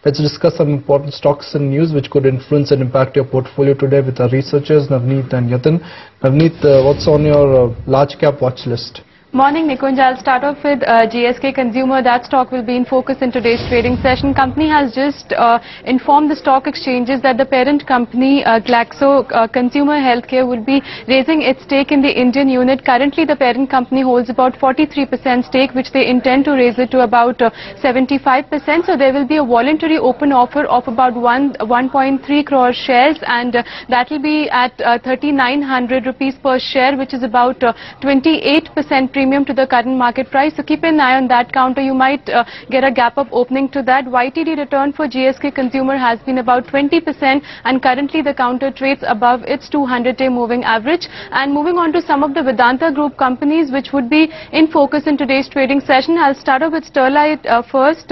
Let's discuss some important stocks and news which could influence and impact your portfolio today with our researchers Navneet and Yatin. Navneet, what's on your large cap watch list? Morning, Nikunj. I'll start off with GSK Consumer. That stock will be in focus in today's trading session. Company has just informed the stock exchanges that the parent company, Glaxo Consumer Healthcare, will be raising its stake in the Indian unit. Currently, the parent company holds about 43% stake, which they intend to raise it to about 75%. So there will be a voluntary open offer of about 1.3 crore shares, and that will be at 3,900 rupees per share, which is about 28% premium to the current market price. So keep an eye on that counter. You might get a gap up opening to that. YTD return for GSK Consumer has been about 20%, and currently the counter trades above its 200-day moving average. And moving on to some of the Vedanta Group companies which would be in focus in today's trading session. I'll start off with Sterlite first.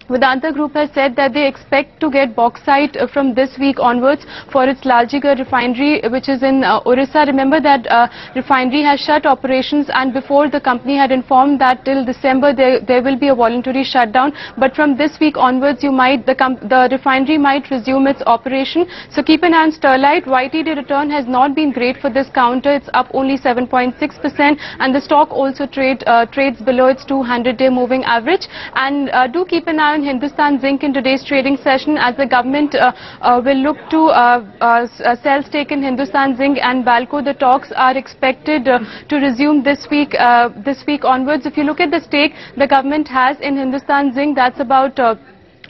Vedanta Group has said that they expect to get bauxite from this week onwards for its Laljigarh refinery, which is in Orissa. Remember that refinery has shut operations, and before the company had informed that till December there will be a voluntary shutdown. But from this week onwards, the refinery might resume its operation. So keep an eye on Sterlite. YTD return has not been great for this counter. It's up only 7.6%, and the stock also trades below its 200-day moving average. And do keep an eye on Hindustan Zinc in today's trading session, as the government will look to sell stake in Hindustan Zinc and Balco. The talks are expected to resume this week onwards. If you look at the stake the government has in Hindustan Zinc, that's about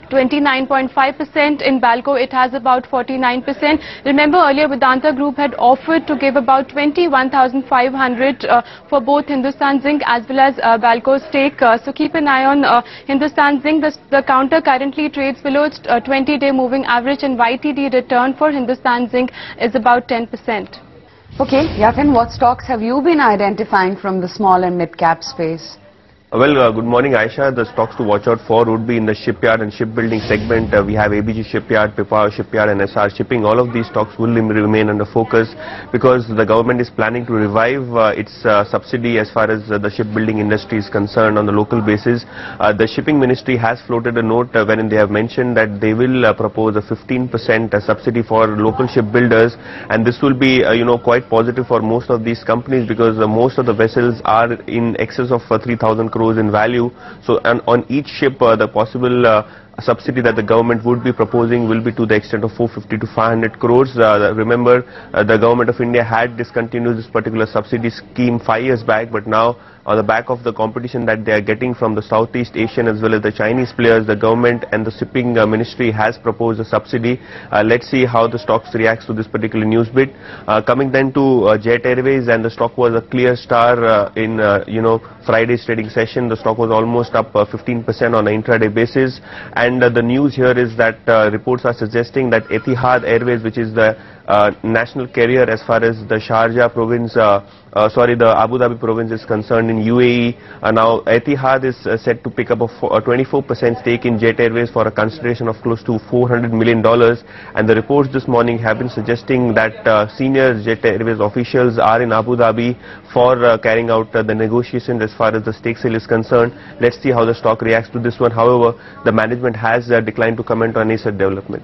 29.5%. In Balco it has about 49%. Remember, earlier Vedanta Group had offered to give about 21,500 for both Hindustan Zinc as well as Balco stake. So keep an eye on Hindustan Zinc. The counter currently trades below its 20-day moving average, and YTD return for Hindustan Zinc is about 10%. Okay, Yatin, what stocks have you been identifying from the small and mid-cap space? Well, good morning, Aisha. The stocks to watch out for would be in the shipyard and shipbuilding segment. We have ABG Shipyard, Pipavav Shipyard and SR Shipping. All of these stocks will remain under focus because the government is planning to revive its subsidy as far as the shipbuilding industry is concerned on the local basis. The shipping ministry has floated a note wherein they have mentioned that they will propose a 15% subsidy for local shipbuilders, and this will be quite positive for most of these companies because most of the vessels are in excess of 3,000 crores in value. So on each ship the possible subsidy that the government would be proposing will be to the extent of 450 to 500 crores. Remember, the government of India had discontinued this particular subsidy scheme 5 years back, but now on the back of the competition that they are getting from the Southeast Asian as well as the Chinese players, the government and the shipping ministry has proposed a subsidy. Let's see how the stocks reacts to this particular news bit. Coming then to Jet Airways, and the stock was a clear star in Friday's trading session. The stock was almost up 15% on an intraday basis, and the news here is that reports are suggesting that Etihad Airways, which is the national carrier as far as the Sharjah province, the Abu Dhabi province is concerned in UAE. Now Etihad is set to pick up a 24% stake in Jet Airways for a consideration of close to $400 million. And the reports this morning have been suggesting that senior Jet Airways officials are in Abu Dhabi for carrying out the negotiations as far as the stake sale is concerned. Let's see how the stock reacts to this one. However, the management has declined to comment on any such development.